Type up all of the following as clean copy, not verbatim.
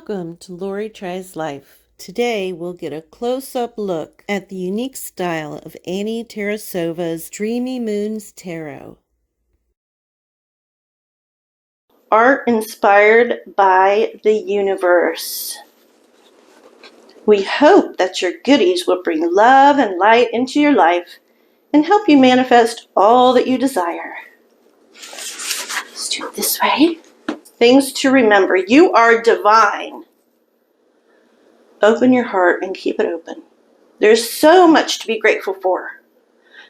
Welcome to Lori Tries Life. Today we'll get a close-up look at the unique style of Annie Tarasova's Dreamy Moons Tarot. Art inspired by the universe. We hope that your goodies will bring love and light into your life and help you manifest all that you desire. Let's do it this way. Things to remember. You are divine. Open your heart and keep it open. There's so much to be grateful for.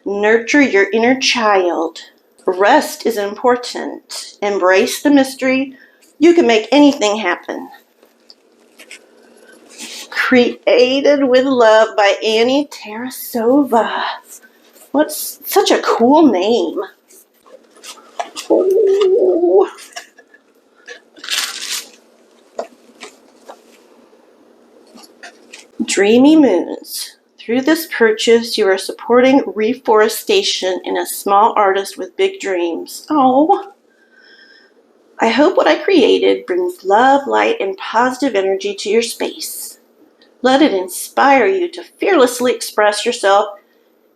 Nurture your inner child. Rest is important. Embrace the mystery. You can make anything happen. Created with Love by Annie Tarasova. What's such a cool name? Oh. Dreamy Moons. Through this purchase, you are supporting reforestation in a small artist with big dreams. Oh, I hope what I created brings love, light, and positive energy to your space. Let it inspire you to fearlessly express yourself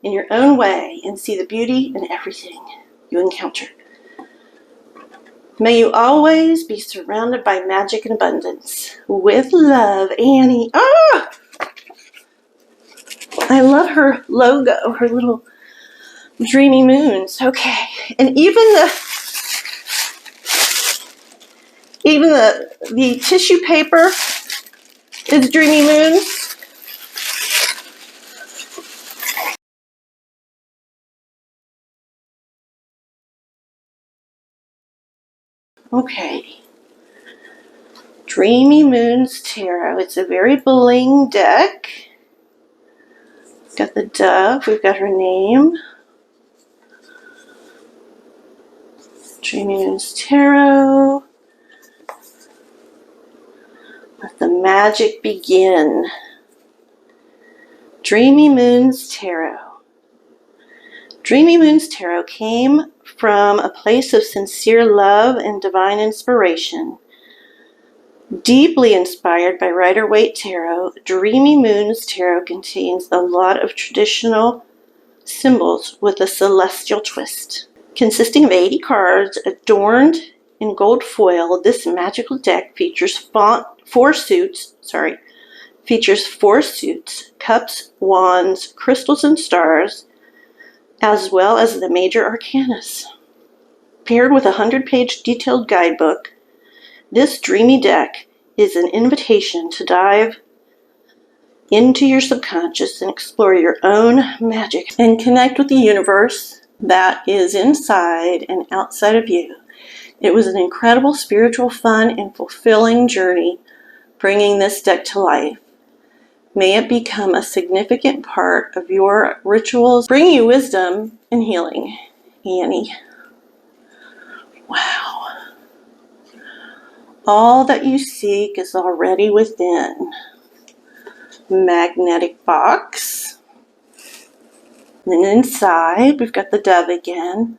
in your own way and see the beauty in everything you encounter. May you always be surrounded by magic and abundance. With love, Annie. Ah! I love her logo, her little dreamy moons. Okay, and even the tissue paper is dreamy moons. Okay, Dreamy Moons Tarot. It's a very bling deck. Got the dove, we've got her name. Dreamy Moons Tarot. Let the magic begin. Dreamy Moons Tarot. Dreamy Moons Tarot came from a place of sincere love and divine inspiration. Deeply inspired by Rider-Waite Tarot, Dreamy Moons Tarot contains a lot of traditional symbols with a celestial twist. Consisting of 80 cards adorned in gold foil, this magical deck features four suits, cups, wands, crystals, and stars, as well as the major arcanas. Paired with a 100-page detailed guidebook, this dreamy deck is an invitation to dive into your subconscious and explore your own magic and connect with the universe that is inside and outside of you. It was an incredible spiritual, fun, and fulfilling journey bringing this deck to life. May it become a significant part of your rituals, bringing you wisdom and healing. Annie. Wow. All that you seek is already within. Magnetic box. And inside, we've got the dove again.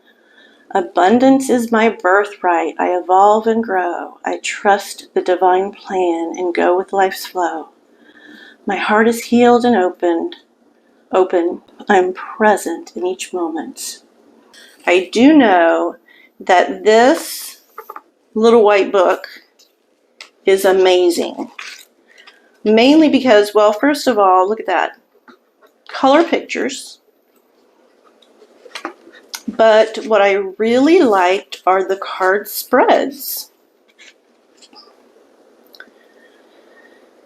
Abundance is my birthright. I evolve and grow. I trust the divine plan and go with life's flow. My heart is healed and open. I'm present in each moment. I do know that this little white book is amazing. Mainly because, well, first of all, look at that. Color pictures. But what I really liked are the card spreads.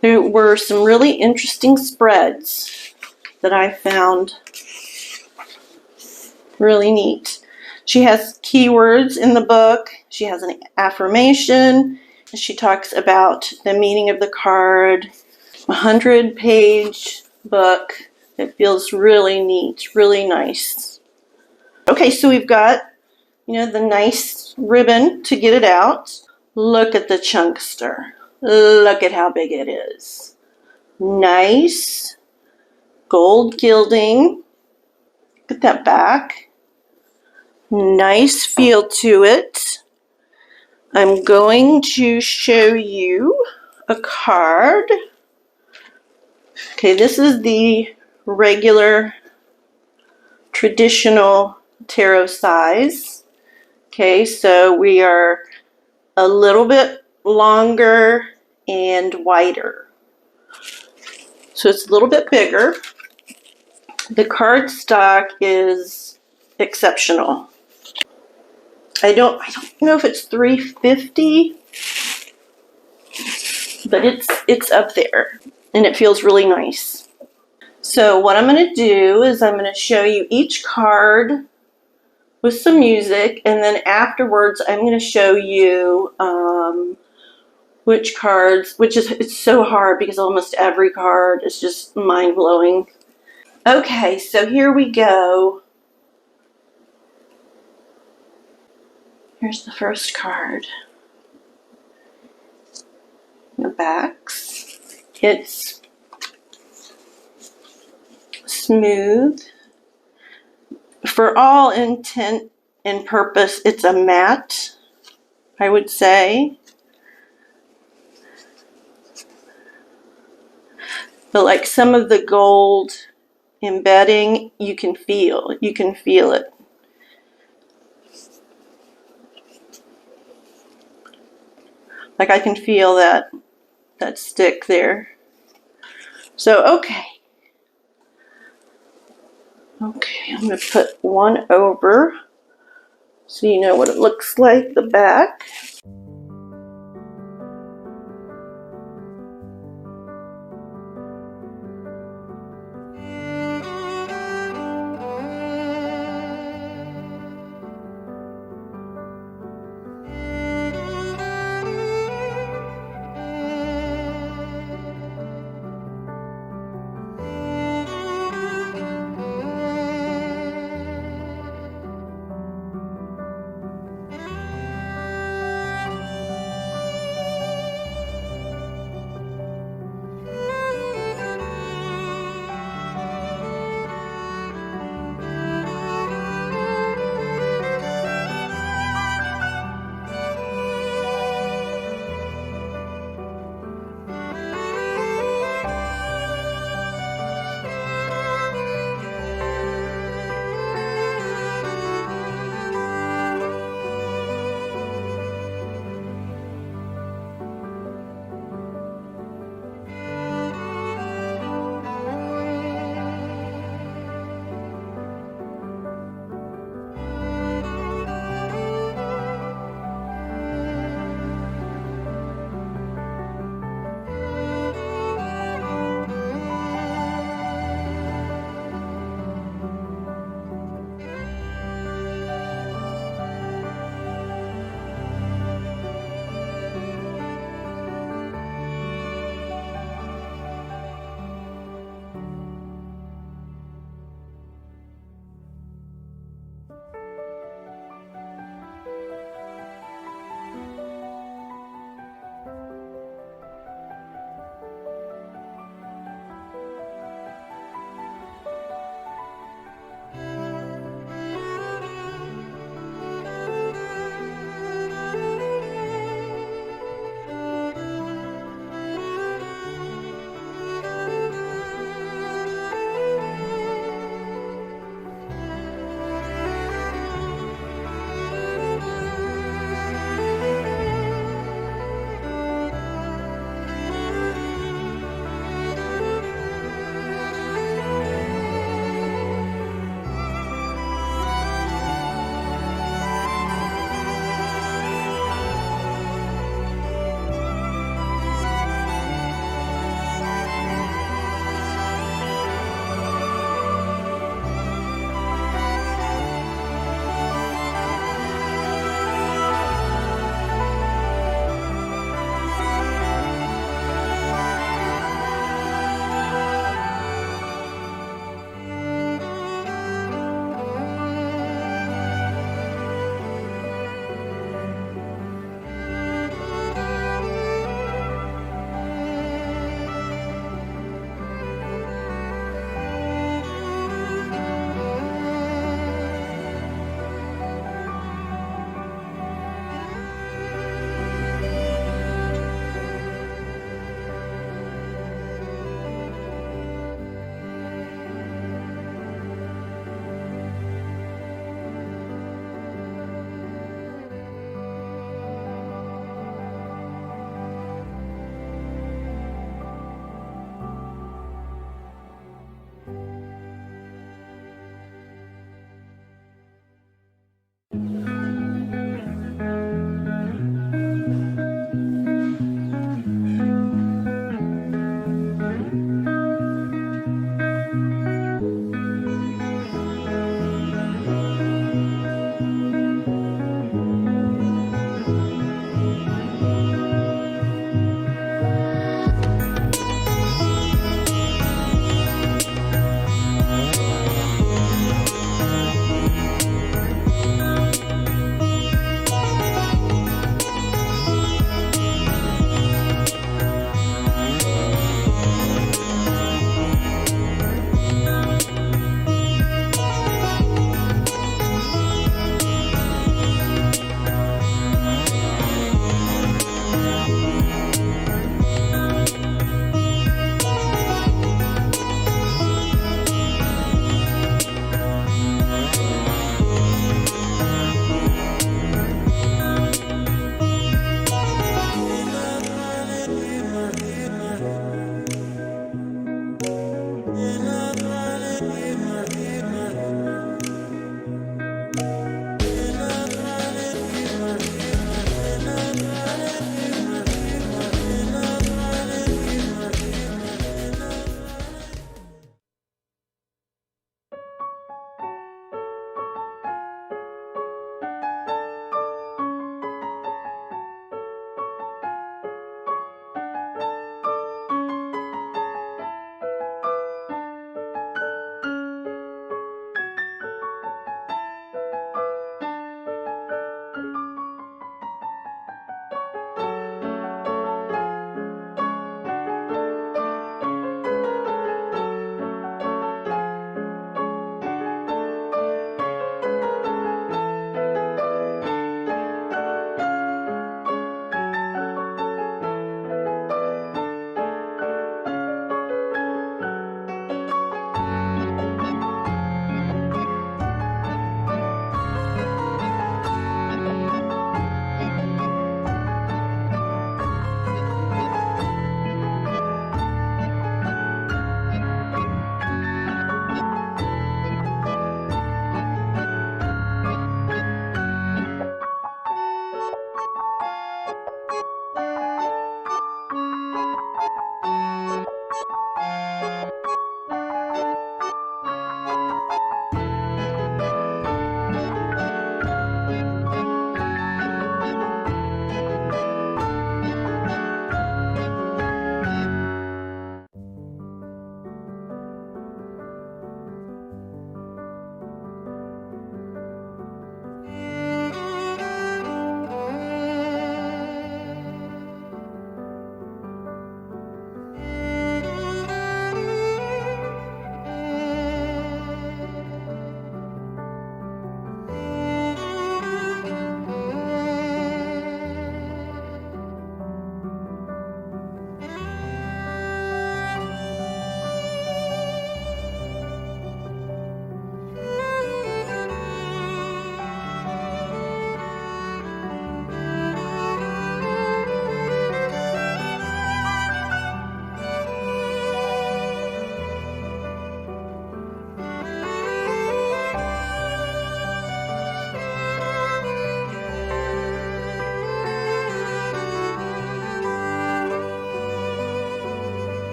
There were some really interesting spreads that I found really neat. She has keywords in the book. She has an affirmation. She talks about the meaning of the card. 100-page book. It feels really neat, really nice. Okay, so we've got, the nice ribbon to get it out. Look at the chunkster. Look at how big it is. Nice. Gold gilding. Look at that back. Nice feel to it. I'm going to show you a card. Okay, this is the regular traditional tarot size. Okay, so we are a little bit longer and wider. So it's a little bit bigger. The cardstock is exceptional. I don't know if it's $3.50, but it's up there and it feels really nice. So what I'm going to do is I'm going to show you each card with some music, and then afterwards I'm going to show you which cards, it's so hard because almost every card is just mind-blowing. Okay, so here we go. Here's the first card. The backs. It's smooth. For all intent and purpose, it's a matte, I would say. But like some of the gold embedding, you can feel it. Like I can feel that stick there. So okay, I'm going to put one over so you know what it looks like, the back.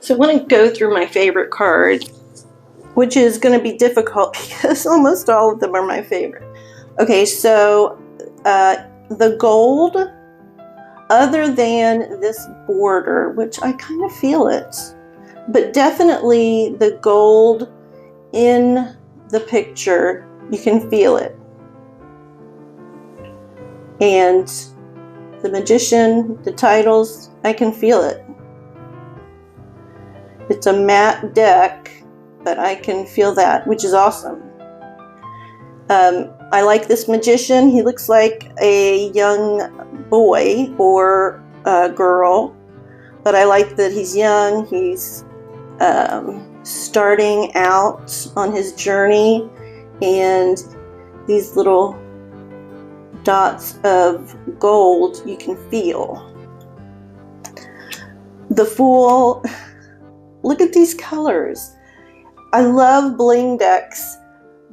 So I want to go through my favorite card, which is going to be difficult because almost all of them are my favorite. Okay, so the gold, other than this border, which I kind of feel it, but definitely the gold in the picture, you can feel it. And the Magician, the titles, I can feel it. It's a matte deck, but I can feel that, which is awesome. I like this Magician. He looks like a young boy or a girl, but I like that he's young. He's starting out on his journey, and these little dots of gold you can feel. The Fool, look at these colors. I love bling decks,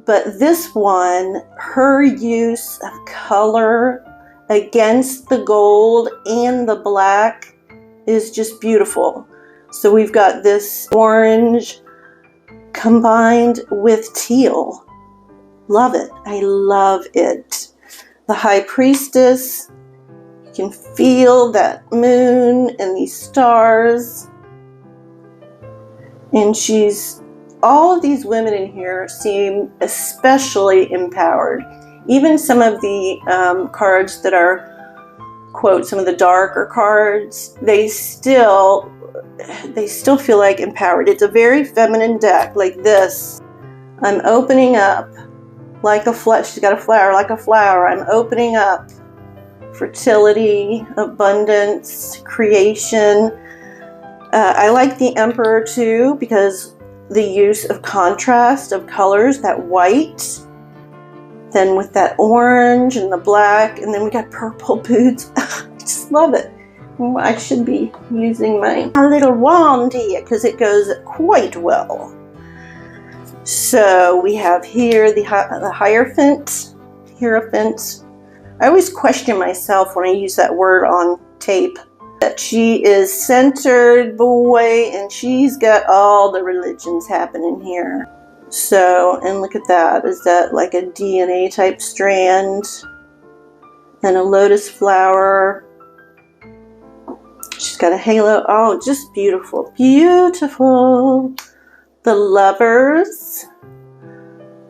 but this one, her use of color against the gold and the black is just beautiful. So we've got this orange combined with teal. Love it. I love it. The High Priestess, you can feel that moon and these stars. And all of these women in here seem especially empowered. Even some of the cards that are, quote, some of the darker cards, they still feel like empowered. It's a very feminine deck, like this. I'm opening up like a flower. She's got a flower like a flower. I'm opening up fertility, abundance, creation. I like the Emperor too, because the use of contrast of colors, that white, then with that orange and the black, and then we got purple boots. I just love it. I should be using my little wand here because it goes quite well. So we have here the Hierophant. I always question myself when I use that word on tape. That she is centered, boy, and she's got all the religions happening here. So, and look at that. Is that like a DNA type strand? And a lotus flower. She's got a halo. Oh, just beautiful. Beautiful. The Lovers.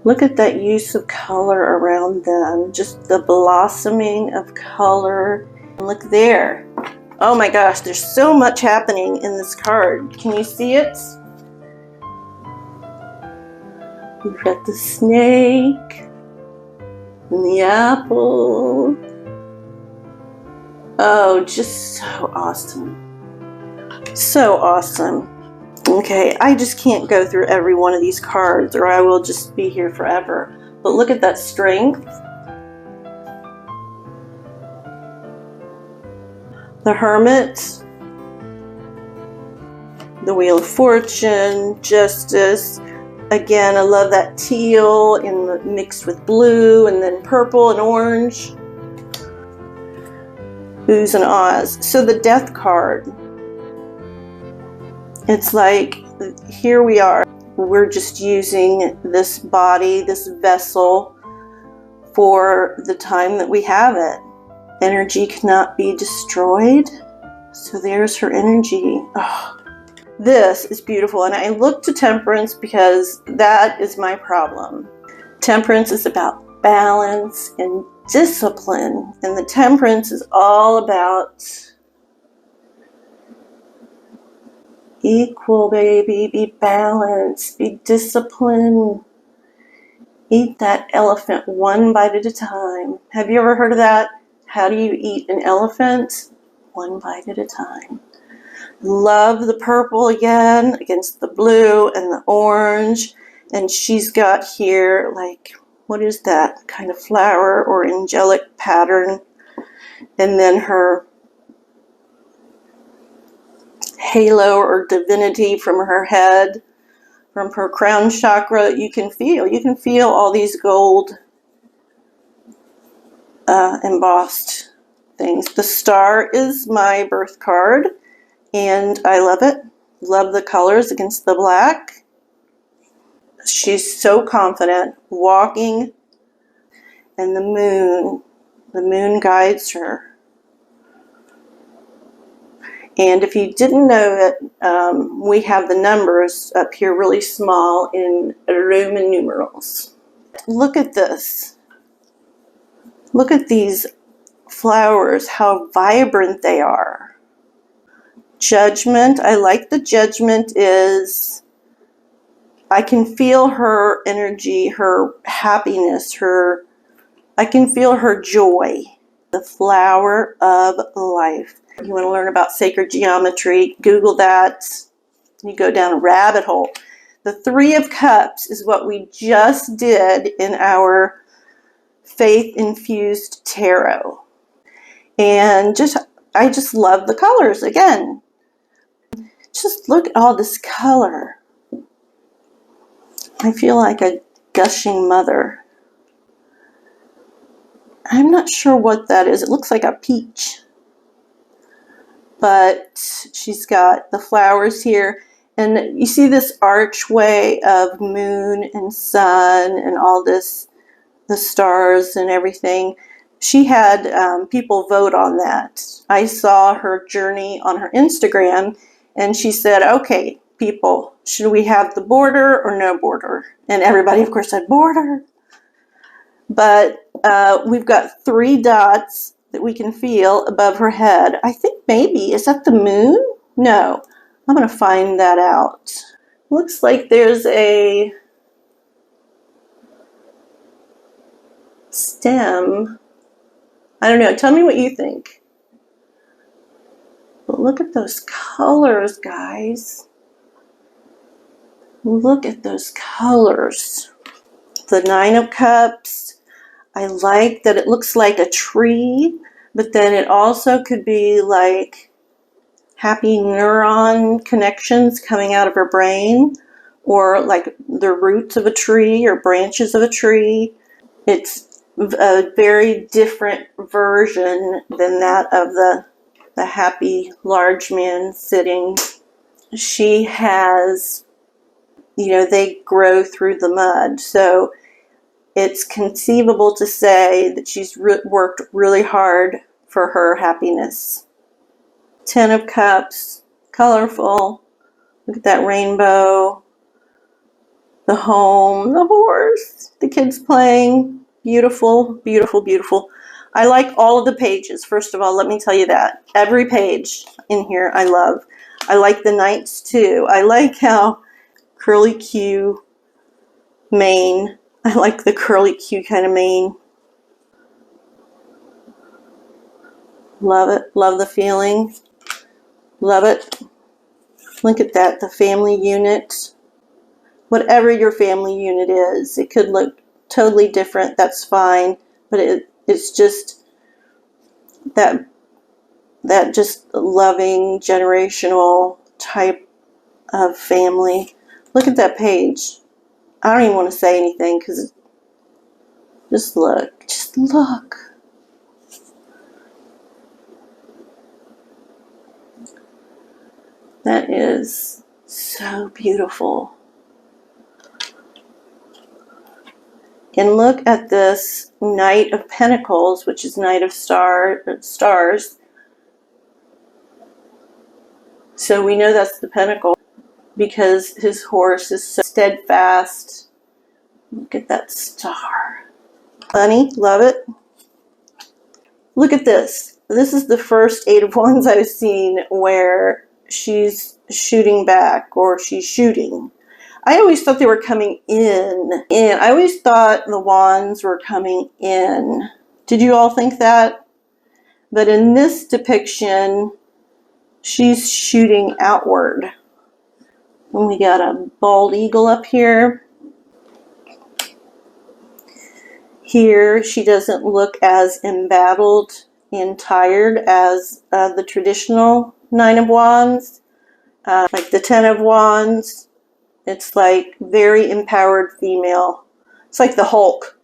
Look at that use of color around them. Just the blossoming of color. And look there. Oh my gosh, there's so much happening in this card. Can you see it? We've got the snake and the apple. Oh, just so awesome. So awesome. Okay, I just can't go through every one of these cards or I will just be here forever. But look at that strength. The Hermit, the Wheel of Fortune, Justice. Again, I love that teal mixed with blue and then purple and orange. Oohs and ahs. So the Death card. It's like, here we are. We're just using this body, this vessel, for the time that we have it. Energy cannot be destroyed. So there's her energy. Oh, this is beautiful. And I look to Temperance because that is my problem. Temperance is about balance and discipline. And the Temperance is all about equal, baby. Be balanced. Be disciplined. Eat that elephant one bite at a time. Have you ever heard of that? How do you eat an elephant? One bite at a time. Love the purple again against the blue and the orange. And she's got here, like, what is that? Kind of flower or angelic pattern. And then her halo or divinity from her head, from her crown chakra. You can feel all these gold embossed things. The Star is my birth card, and I love it. Love the colors against the black. She's so confident, walking, and the moon guides her. And if you didn't know it, we have the numbers up here really small in Roman numerals. Look at this. Look at these flowers, how vibrant they are. Judgment, I like the judgment is, I can feel her energy, her happiness, I can feel her joy. The flower of life. You want to learn about sacred geometry, Google that. You go down a rabbit hole. The Three of Cups is what we just did in our faith-infused tarot. And I just love the colors again. Just look at all this color. I feel like a gushing mother. I'm not sure what that is. It looks like a peach. But she's got the flowers here. And you see this archway of moon and sun and all this, the stars and everything. She had people vote on that. I saw her journey on her Instagram, and she said, okay, people, should we have the border or no border? And everybody, of course, said border. But we've got 3 dots that we can feel above her head. I think maybe, is that the moon? No, I'm going to find that out. Looks like there's a stem. I don't know, tell me what you think. But look at those colors, guys. Look at those colors. The Nine of Cups. I like that it looks like a tree, but then it also could be like happy neuron connections coming out of her brain, or like the roots of a tree or branches of a tree. It's a very different version than that of the happy large man sitting. She has, you know, they grow through the mud. So it's conceivable to say that she's worked really hard for her happiness. 10 of Cups, colorful. Look at that rainbow. The home, the horse, the kids playing. Beautiful, beautiful, beautiful. I like all of the pages. First of all, let me tell you that. Every page in here I love. I like the knights too. I like how curly Q mane. I like the curly Q kind of mane. Love it. Love the feeling. Love it. Look at that. The family unit. Whatever your family unit is, it could look totally different. That's fine. But it's just that just loving, generational type of family. Look at that page. I don't even want to say anything because just look. Just look. That is so beautiful. And look at this Knight of Pentacles, which is Knight of Stars. So we know that's the Pentacle because his horse is so steadfast. Look at that star. Bunny, love it. Look at this. This is the first 8 of Wands I've seen where she's shooting back, or she's shooting. I always thought they were coming in. I always thought the wands were coming in. Did you all think that? But in this depiction, she's shooting outward. And we got a bald eagle up here. Here, she doesn't look as embattled and tired as the traditional 9 of Wands. Like the 10 of Wands, it's like very empowered female. It's like the Hulk,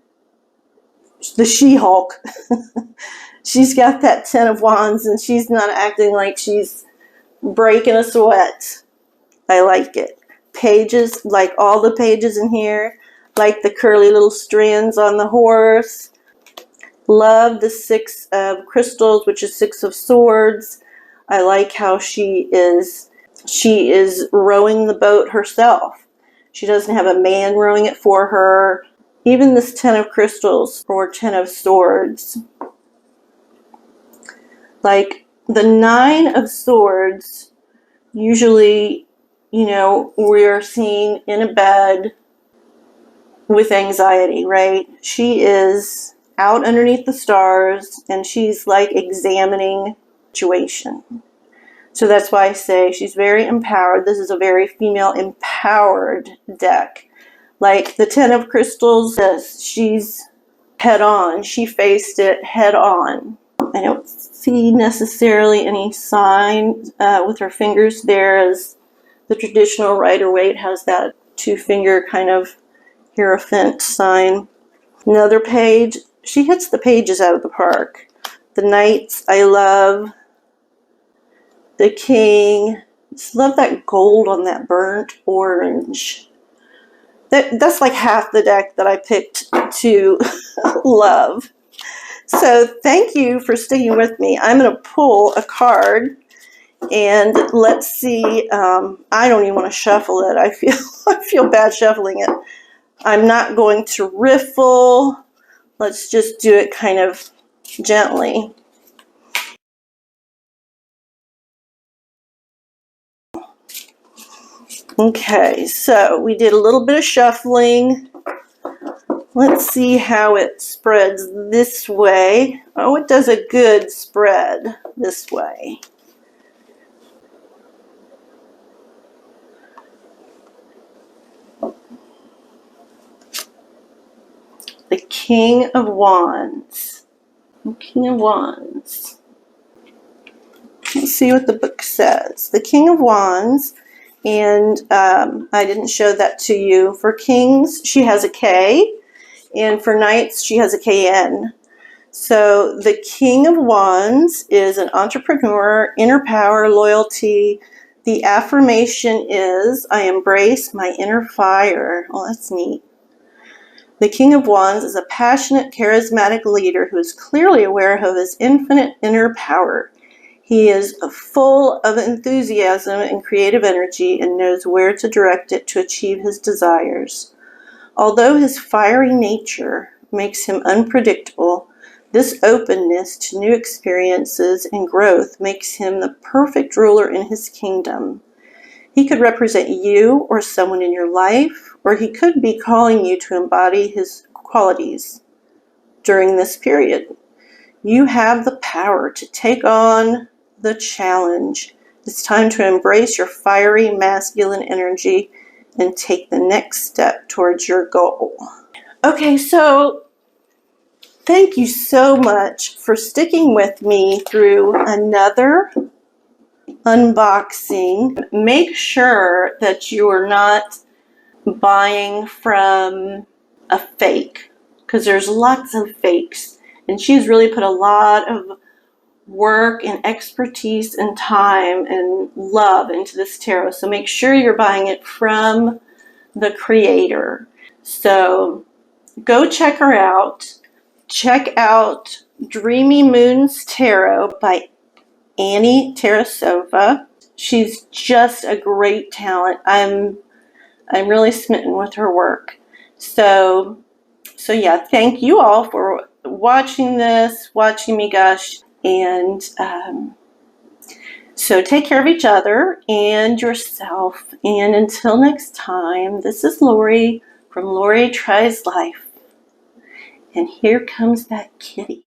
the She-Hulk. She's got that 10 of Wands and she's not acting like she's breaking a sweat. I like it. Pages, like all the pages in here, like the curly little strands on the horse. Love the 6 of crystals, which is 6 of swords. I like how she is rowing the boat herself. She doesn't have a man rowing it for her. Even this 10 of crystals or 10 of swords. Like the 9 of swords, usually, you know, we're seen in a bed with anxiety, right? She is out underneath the stars and she's like examining the situation. So that's why I say she's very empowered. This is a very female empowered deck. Like the 10 of crystals, she's head on. She faced it head on. I don't see necessarily any sign with her fingers there, as the traditional Rider-Waite has that 2-finger kind of Hierophant sign. Another page. She hits the pages out of the park. The Knights, I love. The King. Just love that gold on that burnt orange. That's like half the deck that I picked to love. So thank you for sticking with me. I'm going to pull a card and let's see. I don't even want to shuffle it. I feel bad shuffling it. I'm not going to riffle. Let's just do it kind of gently. Okay, so we did a little bit of shuffling. Let's see how it spreads this way. Oh, it does a good spread this way. The King of Wands. The King of Wands. Let's see what the book says. The King of Wands, and I didn't show that to you. For kings, she has a K, and for knights, she has a KN. So the King of Wands is an entrepreneur, inner power, loyalty. The affirmation is, I embrace my inner fire. Well, that's neat. The King of Wands is a passionate, charismatic leader who is clearly aware of his infinite inner power. He is full of enthusiasm and creative energy and knows where to direct it to achieve his desires. Although his fiery nature makes him unpredictable, this openness to new experiences and growth makes him the perfect ruler in his kingdom. He could represent you or someone in your life, or he could be calling you to embody his qualities during this period. You have the power to take on the challenge. It's time to embrace your fiery masculine energy and take the next step towards your goal. Okay, so thank you so much for sticking with me through another unboxing. Make sure that you are not buying from a fake, because there's lots of fakes, and she's really put a lot of work and expertise and time and love into this tarot. So make sure you're buying it from the creator. So go check her out. Check out Dreamy Moons Tarot by Annie Tarasova. She's just a great talent. I'm really smitten with her work. So yeah, thank you all for watching this, watching me gush, and so take care of each other and yourself. And until next time, this is Lori from Lori Tries Life. And here comes that kitty.